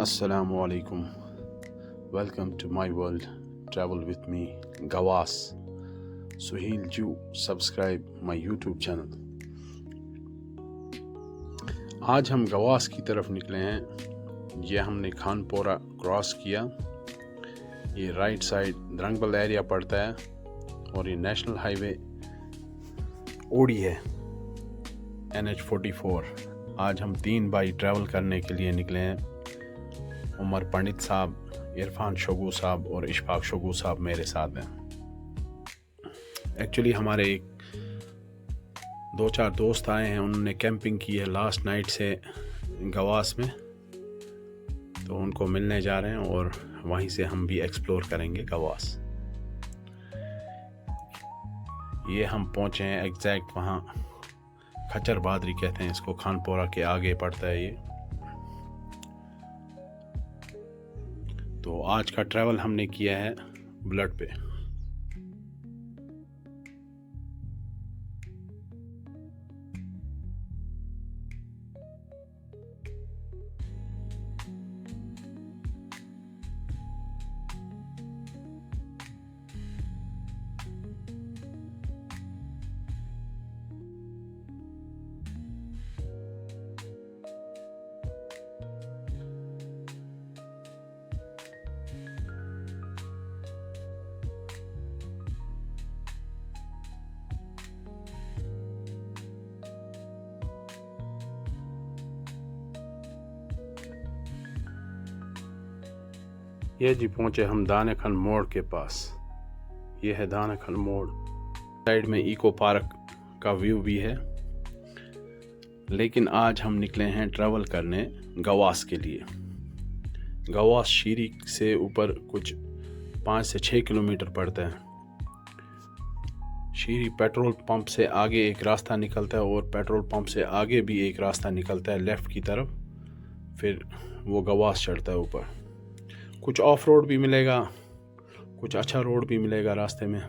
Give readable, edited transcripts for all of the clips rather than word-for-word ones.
Assalamu alaikum. Welcome to my world. Travel with me, Gawas. Suhail Ju, subscribe my YouTube channel. आज हम गवास की तरफ निकले हैं। ये हमने खानपोरा क्रॉस किया। ये राइट साइड द्रंगबल एरिया पड़ता है और ये नेशनल हाईवे ओडी है NH44। आज हम 3 भाई ट्रैवल करने के लिए निकले हैं। उमर पंडित साहब, इरफान शोगू साहब और इशफाक शोगू साहब मेरे साथ हैं। एक्चुअली हमारे 2-4 दोस्त आए हैं, उन्होंने कैंपिंग की है लास्ट नाइट से गवास में, तो उनको मिलने जा रहे हैं और वहीं से हम भी एक्सप्लोर करेंगे गवास। ये हम पहुँचे हैं एग्जैक्ट वहाँ, खच्चर बादरी कहते हैं इसको, खानपोरा के आगे पड़ता है ये। तो आज का ट्रैवल हमने किया है बुलेट पे। ये जी पहुंचे हम दानेखन मोड़ के पास। ये है दानेखन मोड़। साइड में इको पार्क का व्यू भी है। लेकिन आज हम निकले हैं ट्रैवल करने गवास के लिए। गवास शीरी से ऊपर कुछ 5 से 6 किलोमीटर पड़ता है। शीरी पेट्रोल पंप से आगे एक रास्ता निकलता है और पेट्रोल पंप से आगे भी एक रास्ता निकलता है लेफ़्ट की तरफ, फिर वो गवास चढ़ता है ऊपर। कुछ ऑफ रोड भी मिलेगा, कुछ अच्छा रोड भी मिलेगा रास्ते में।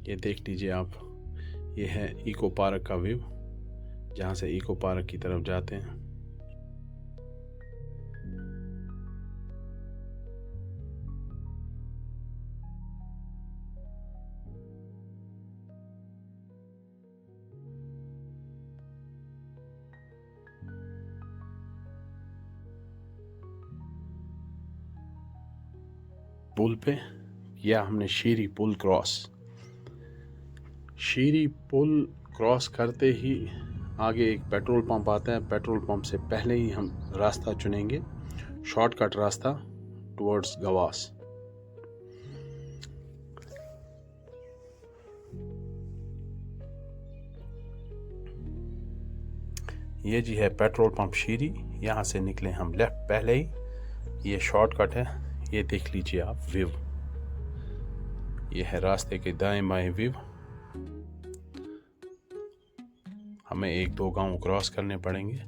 ये देख लीजिए आप, ये है इको पार्क का व्यू, जहाँ से इको पार्क की तरफ जाते हैं। पुल पे किया हमने शीरी पुल क्रॉस। शीरी पुल क्रॉस करते ही आगे एक पेट्रोल पंप आता है। पेट्रोल पंप से पहले ही हम रास्ता चुनेंगे, शॉर्टकट रास्ता टुवर्ड्स गवास। ये जी है पेट्रोल पंप शीरी। यहाँ से निकले हम लेफ्ट पहले ही, ये शॉर्टकट है। ये देख लीजिए आप व्यू, ये है रास्ते के दाएं बाएं व्यू। हमें 1-2 गांव क्रॉस करने पड़ेंगे।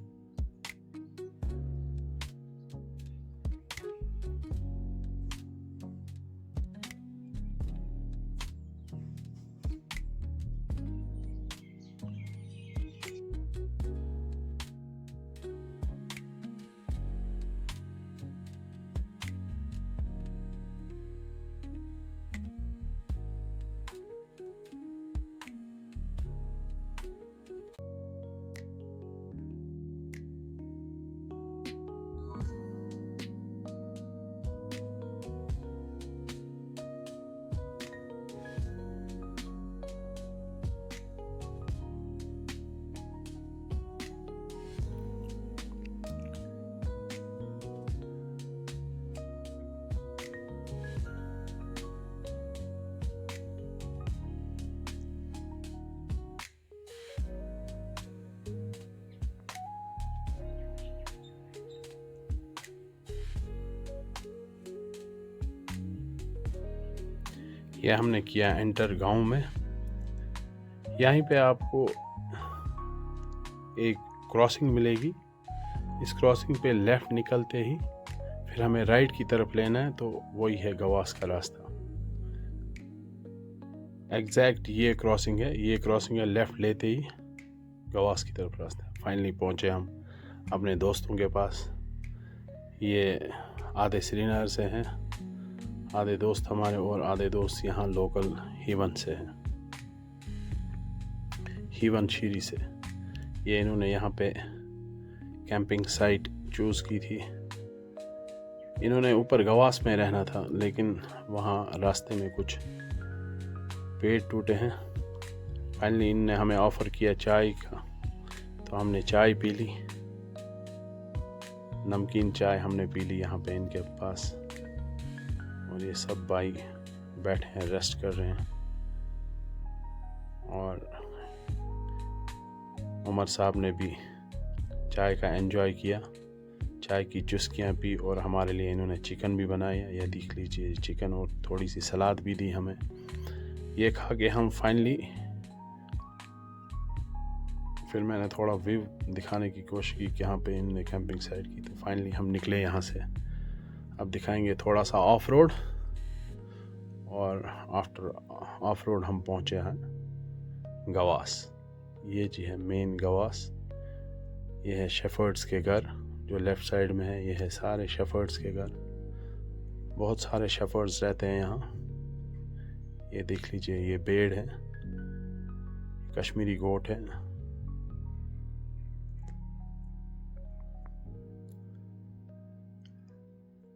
यह हमने किया एंटर गांव में। यहीं पे आपको एक क्रॉसिंग मिलेगी। इस क्रॉसिंग पे लेफ़्ट निकलते ही फिर हमें राइट की तरफ लेना है, तो वही है गवास का रास्ता। एग्जैक्ट ये क्रॉसिंग है, ये क्रॉसिंग है लेफ़्ट लेते ही गवास की तरफ रास्ता। फाइनली पहुँचे हम अपने दोस्तों के पास। ये आधे श्रीनगर से हैं, आधे दोस्त हमारे, और आधे दोस्त यहाँ लोकल हीवन से हैं, हीवन शीरी से। ये इन्होंने यहाँ पे कैंपिंग साइट चूज़ की थी। इन्होंने ऊपर गवास में रहना था, लेकिन वहाँ रास्ते में कुछ पेड़ टूटे हैं। फाइनली इनने हमें ऑफ़र किया चाय का, तो हमने चाय पी ली, नमकीन चाय हमने पी ली यहाँ पे इनके पास। और ये सब भाई बैठे हैं, रेस्ट कर रहे हैं। और उमर साहब ने भी चाय का एंजॉय किया, चाय की चुस्कियाँ पी, और हमारे लिए इन्होंने चिकन भी बनाया। यह देख लीजिए, चिकन, और थोड़ी सी सलाद भी दी हमें। ये खा के हम फाइनली, फिर मैंने थोड़ा व्यू दिखाने की कोशिश की कि यहाँ पे इन्होंने कैंपिंग साइट की। तो फाइनली हम निकले यहाँ से। अब दिखाएंगे थोड़ा सा ऑफ रोड, और आफ्टर ऑफ रोड हम पहुँचे हैं गवास। ये जी है मेन गवास। ये है शेफर्ड्स के घर जो लेफ़्ट साइड में है। ये है सारे शेफर्ड्स के घर, बहुत सारे शेफर्ड्स रहते हैं यहाँ। ये देख लीजिए, ये भेड़ है, कश्मीरी गोट है।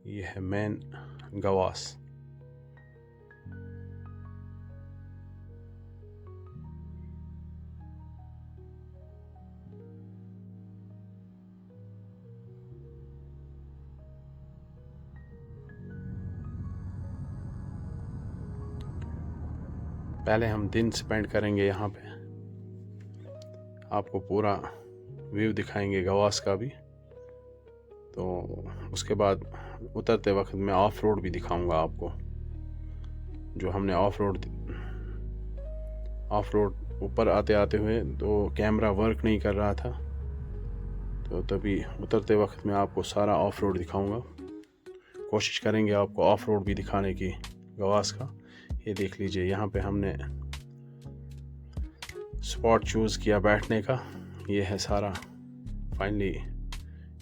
ये है मेन गवास। पहले हम दिन स्पेंड करेंगे यहाँ पे, आपको पूरा व्यू दिखाएंगे गवास का भी। तो उसके बाद उतरते वक्त मैं ऑफ रोड भी दिखाऊंगा आपको, जो हमने ऑफ रोड ऊपर आते आते हुए तो कैमरा वर्क नहीं कर रहा था, तो तभी उतरते वक्त मैं आपको सारा ऑफ रोड दिखाऊंगा। कोशिश करेंगे आपको ऑफ रोड भी दिखाने की गवास का। ये देख लीजिए, यहाँ पे हमने स्पॉट चूज़ किया बैठने का। ये है सारा। फाइनली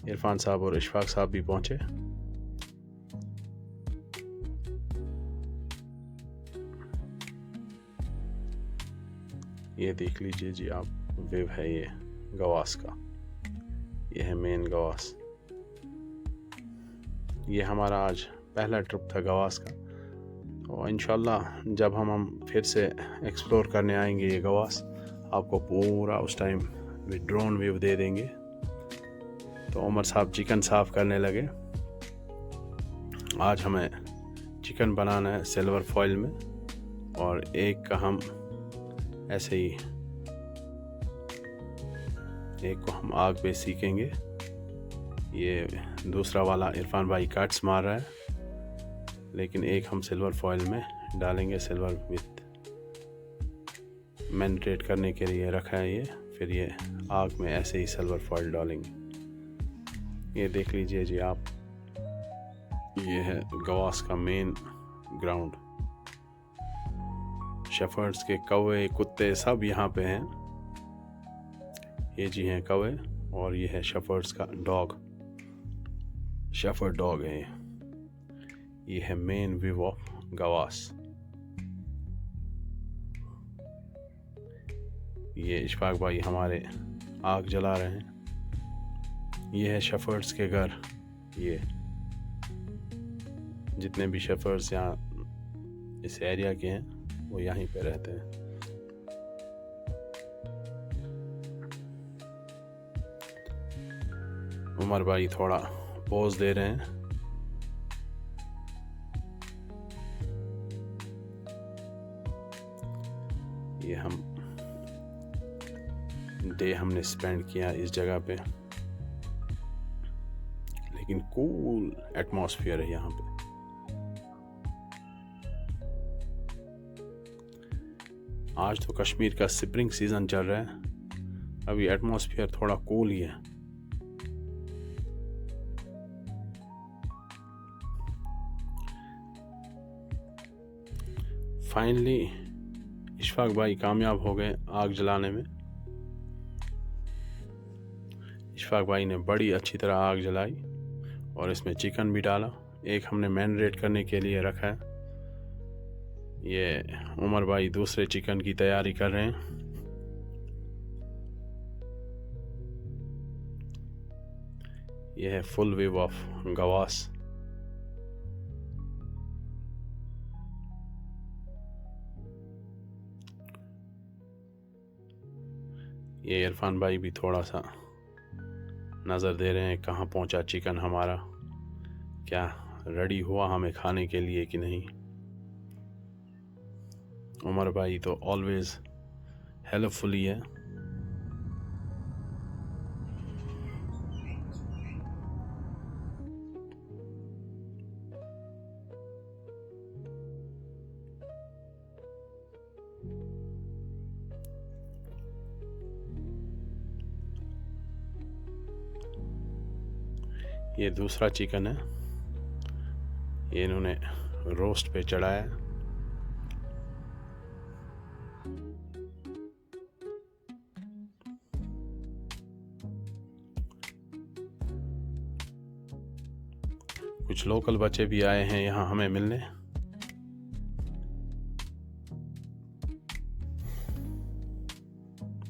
इरफान साहब और इशफाक साहब भी पहुँचे। ये देख लीजिए जी आप, व्यू है ये गवास का। ये है मेन गवास। ये हमारा आज पहला ट्रिप था गवास का। तो इंशाल्लाह जब हम फिर से एक्सप्लोर करने आएंगे ये गवास, आपको पूरा उस टाइम ड्रोन व्यू दे देंगे। तो उमर साहब चिकन साफ़ करने लगे। आज हमें चिकन बनाना है सिल्वर फॉइल में, और एक का हम ऐसे ही, एक को हम आग पे सीखेंगे। ये दूसरा वाला इरफान भाई कट्स मार रहा है, लेकिन एक हम सिल्वर फॉइल में डालेंगे। सिल्वर विथ मैरिनेट करने के लिए रखा है ये। फिर ये आग में ऐसे ही सिल्वर फॉइल डालेंगे। ये देख लीजिए जी आप, ये है गवास का मेन ग्राउंड। शेफर्ड्स के कौवे, कुत्ते सब यहाँ पे हैं। ये जी हैं कौवे, और ये है शेफर्ड्स का डॉग, शेफर्ड डॉग है। ये है मेन व्यू ऑफ गवास। ये इशफाक भाई हमारे आग जला रहे हैं। ये है शेफर्ड्स के घर। ये जितने भी शेफर्ड्स यहाँ इस एरिया के हैं वो यहीं पे रहते हैं। उमर भाई थोड़ा पोज दे रहे हैं। ये हम डे हमने स्पेंड किया इस जगह पे, लेकिन कूल एटमॉस्फेयर है यहाँ पे। आज तो कश्मीर का स्प्रिंग सीजन चल रहा है, अभी एटमॉस्फेयर थोड़ा कूल ही है। फाइनली इशफाक भाई कामयाब हो गए आग जलाने में। इशफाक भाई ने बड़ी अच्छी तरह आग जलाई और इसमें चिकन भी डाला। एक हमने मैरिनेट करने के लिए रखा है। ये उमर भाई दूसरे चिकन की तैयारी कर रहे हैं। यह है फुल व्यू ऑफ गवास। ये इरफान भाई भी थोड़ा सा नज़र दे रहे हैं कहाँ पहुँचा चिकन हमारा, क्या रेडी हुआ हमें खाने के लिए कि नहीं। उमर भाई तो ऑलवेज हेल्पफुली है। ये दूसरा चिकन है, ये इन्होंने रोस्ट पे चढ़ाया है। कुछ लोकल बच्चे भी आए हैं यहाँ हमें मिलने।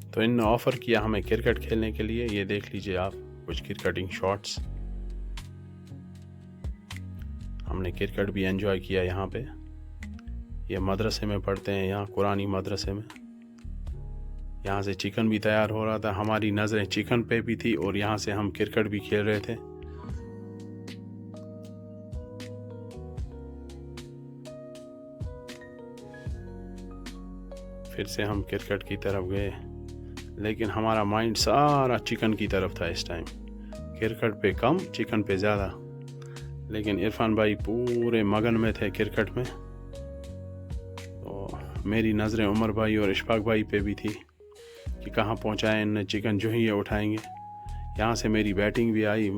तो इन्होंने ऑफ़र किया हमें क्रिकेट खेलने के लिए। ये देख लीजिए आप कुछ क्रिकेटिंग शॉट्स। हमने क्रिकेट भी एंजॉय किया यहाँ पे। ये मदरसे में पढ़ते हैं, यहाँ कुरानी मदरसे में। यहाँ से चिकन भी तैयार हो रहा था, हमारी नज़रें चिकन पे भी थी और यहाँ से हम क्रिकेट भी खेल रहे थे। फिर से हम क्रिकेट की तरफ गए, लेकिन हमारा माइंड सारा चिकन की तरफ था इस टाइम। क्रिकेट पे कम, चिकन पे ज़्यादा। लेकिन इरफान भाई पूरे मगन में थे क्रिकेट में। तो मेरी नज़रें उमर भाई और इशफाक भाई पे भी थी कि कहाँ पहुँचाएं इन्हें चिकन, जो ही ये उठाएंगे। यहाँ से मेरी बैटिंग भी आई,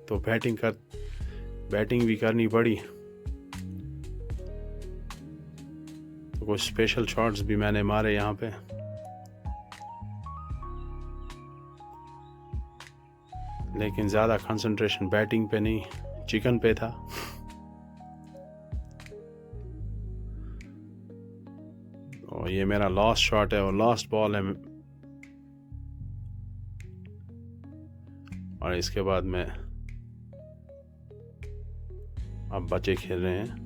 तो बैटिंग भी करनी पड़ी। तो कुछ स्पेशल शॉट्स भी मैंने मारे यहाँ पे। लेकिन ज़्यादा कंसंट्रेशन बैटिंग पे नहीं, चिकन पे था। और ये मेरा लास्ट शॉट है और लास्ट बॉल है, और इसके बाद मैं अब बच्चे खेल रहे हैं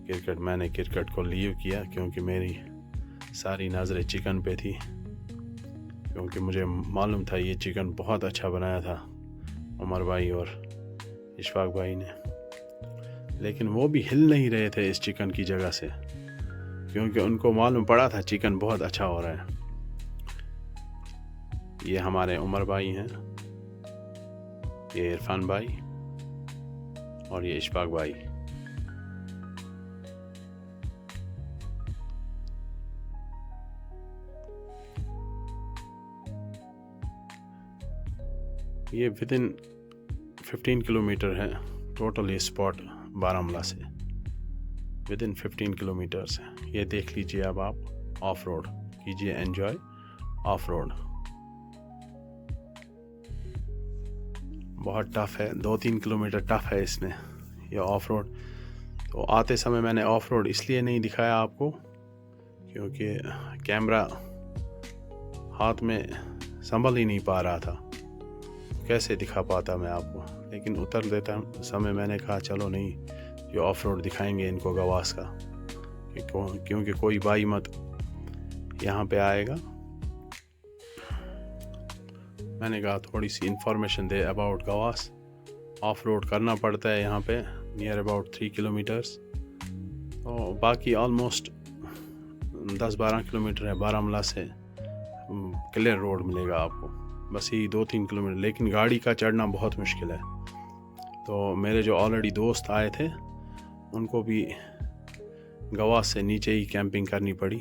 क्रिकेट। मैंने क्रिकेट को लीव किया क्योंकि मेरी सारी नज़रें चिकन पे थी, क्योंकि मुझे मालूम था ये चिकन बहुत अच्छा बनाया था उमर भाई और इशफाक भाई ने। लेकिन वो भी हिल नहीं रहे थे इस चिकन की जगह से, क्योंकि उनको मालूम पड़ा था चिकन बहुत अच्छा हो रहा है। ये हमारे उमर भाई हैं, ये इरफान भाई और ये इशफाक भाई। ये विदिन 15 किलोमीटर है टोटल ये स्पॉट बारामूला से, विदिन 15 किलोमीटर्स है। ये देख लीजिए। अब आप ऑफ रोड कीजिए, एंजॉय ऑफ रोड। बहुत टफ है, 2-3 किलोमीटर टफ है इसमें ये ऑफ रोड। तो आते समय मैंने ऑफ रोड इसलिए नहीं दिखाया आपको क्योंकि कैमरा हाथ में संभल ही नहीं पा रहा था, कैसे दिखा पाता मैं आपको। लेकिन उतर देता समय मैंने कहा चलो नहीं, ये ऑफ रोड दिखाएंगे इनको गवास का, क्योंकि कोई बाई मत यहाँ पे आएगा। मैंने कहा थोड़ी सी इंफॉर्मेशन दे अबाउट गवास। ऑफ रोड करना पड़ता है यहाँ पे नियर अबाउट 3 किलोमीटर्स। तो बाकी ऑलमोस्ट 10-12 किलोमीटर है बारामूला से, क्लियर रोड मिलेगा आपको, बस ही 2-3 किलोमीटर। लेकिन गाड़ी का चढ़ना बहुत मुश्किल है। तो मेरे जो ऑलरेडी दोस्त आए थे उनको भी गवास से नीचे ही कैंपिंग करनी पड़ी।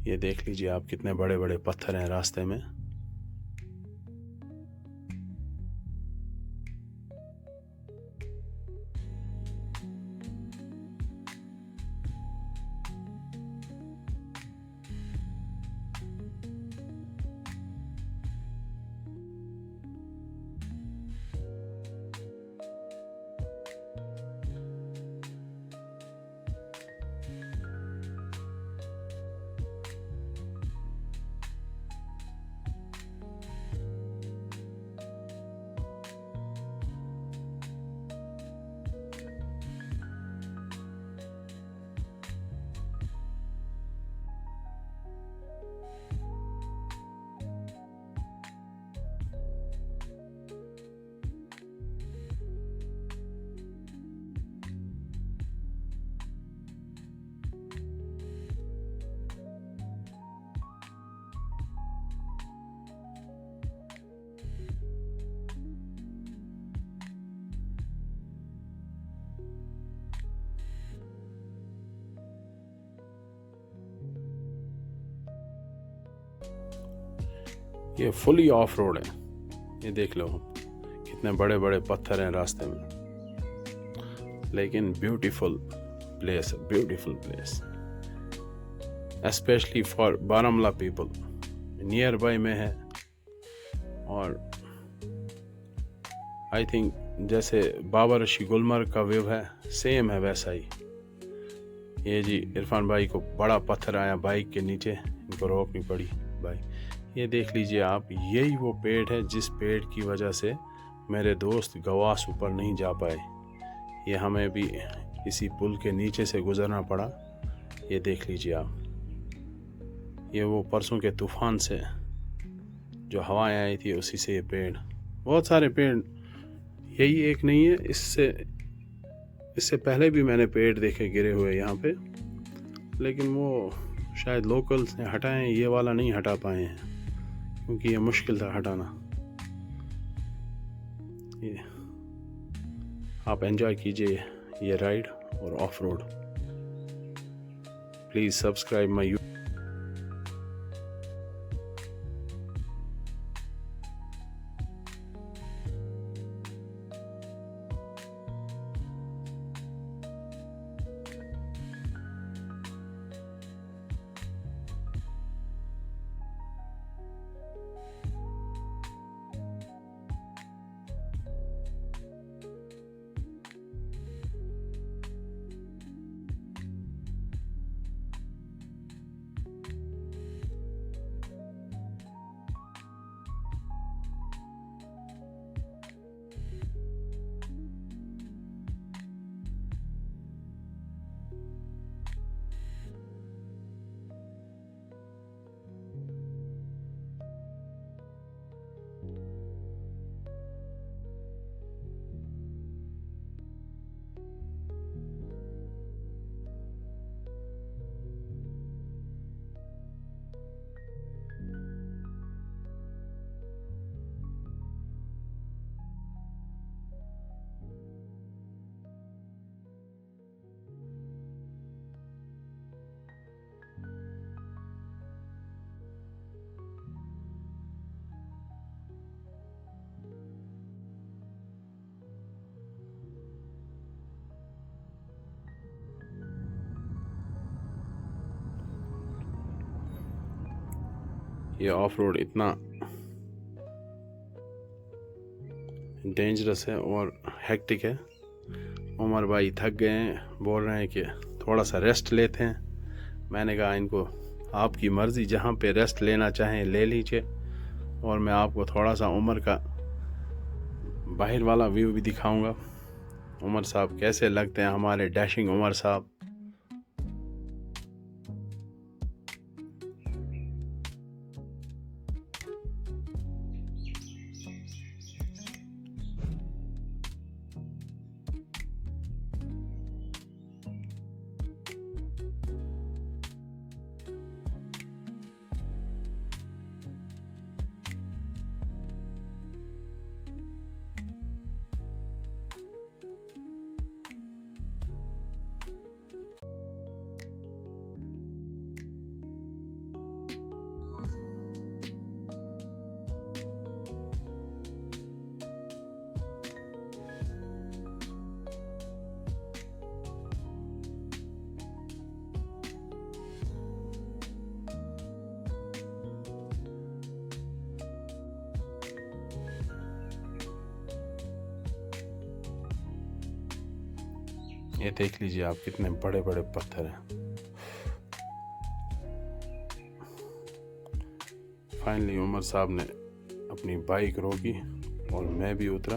ये देख लीजिए आप कितने बड़े बड़े पत्थर हैं रास्ते में। ये फुली ऑफ रोड है। ये देख लो कितने बड़े बड़े पत्थर हैं रास्ते में, लेकिन ब्यूटीफुल प्लेस है, beautiful place, specially for Baramulla people. Near by में है और आई थिंक जैसे बाबा ऋषि गुलमर्ग का व्यू है सेम है वैसा ही। ये जी इरफान भाई को बड़ा पत्थर आया बाइक के नीचे, इनको रोकनी पड़ी भाई। ये देख लीजिए आप, यही वो पेड़ है जिस पेड़ की वजह से मेरे दोस्त गवास ऊपर नहीं जा पाए। ये हमें भी इसी पुल के नीचे से गुजरना पड़ा। ये देख लीजिए आप, ये वो परसों के तूफान से जो हवाएं आई थी उसी से ये पेड़, बहुत सारे पेड़, यही एक नहीं है, इससे पहले भी मैंने पेड़ देखे गिरे हुए यहाँ पे, लेकिन वो शायद लोकल्स ने हटाए, ये वाला नहीं हटा पाए हैं क्योंकि ये मुश्किल था हटाना। ये आप एंजॉय कीजिए ये राइड और of road. Please subscribe my ये ऑफ रोड इतना डेंजरस है और हेक्टिक है। उमर भाई थक गए हैं, बोल रहे हैं कि थोड़ा सा रेस्ट लेते हैं। मैंने कहा इनको आपकी मर्ज़ी, जहाँ पे रेस्ट लेना चाहें ले लीजिए, और मैं आपको थोड़ा सा उमर का बाहर वाला व्यू भी दिखाऊंगा। उमर साहब कैसे लगते हैं, हमारे डैशिंग उमर साहब। ये देख लीजिए आप, कितने बड़े बड़े पत्थर हैं। फाइनली उमर साहब ने अपनी बाइक रोकी और मैं भी उतरा,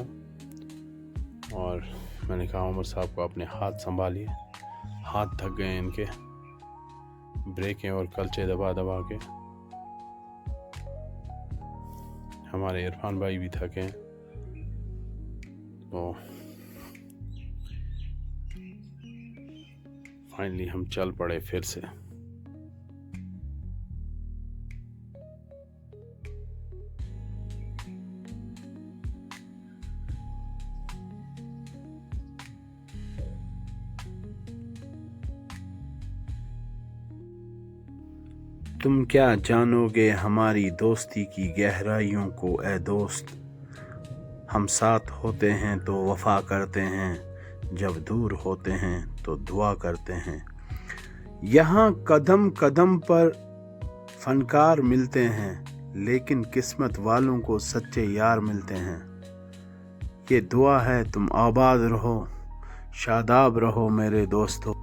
और मैंने कहा उमर साहब को अपने हाथ संभालिए, हाथ थक गए इनके ब्रेकें और कलचे दबा दबा के। हमारे इरफान भाई भी थके हैं, तो फाइनली हम चल पड़े फिर से। तुम क्या जानोगे हमारी दोस्ती की गहराइयों को ए दोस्त। हम साथ होते हैं तो वफा करते हैं, जब दूर होते हैं तो दुआ करते हैं। यहाँ कदम कदम पर फनकार मिलते हैं, लेकिन किस्मत वालों को सच्चे यार मिलते हैं। ये दुआ है तुम आबाद रहो, शादाब रहो मेरे दोस्तों।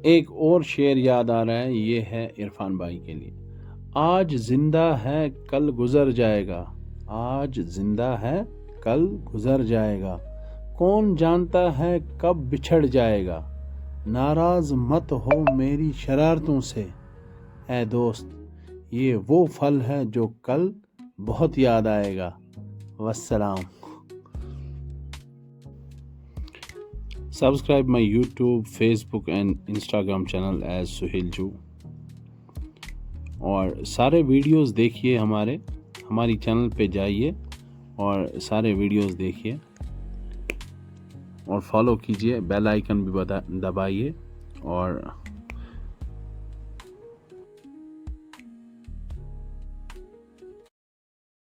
एक और शेर याद आ रहा है, ये है इरफान भाई के लिए। आज जिंदा है कल गुजर जाएगा, आज जिंदा है कल गुजर जाएगा, कौन जानता है कब बिछड़ जाएगा, नाराज मत हो मेरी शरारतों से, ऐ दोस्त ये वो फल है जो कल बहुत याद आएगा। वस्सलाम। Subscribe my YouTube, Facebook and Instagram channel as Suhail जू। और सारे वीडियोस देखिए, हमारी चैनल पे जाइए और सारे वीडियोस देखिए और फॉलो कीजिए, बेल आइकन भी दबाइए और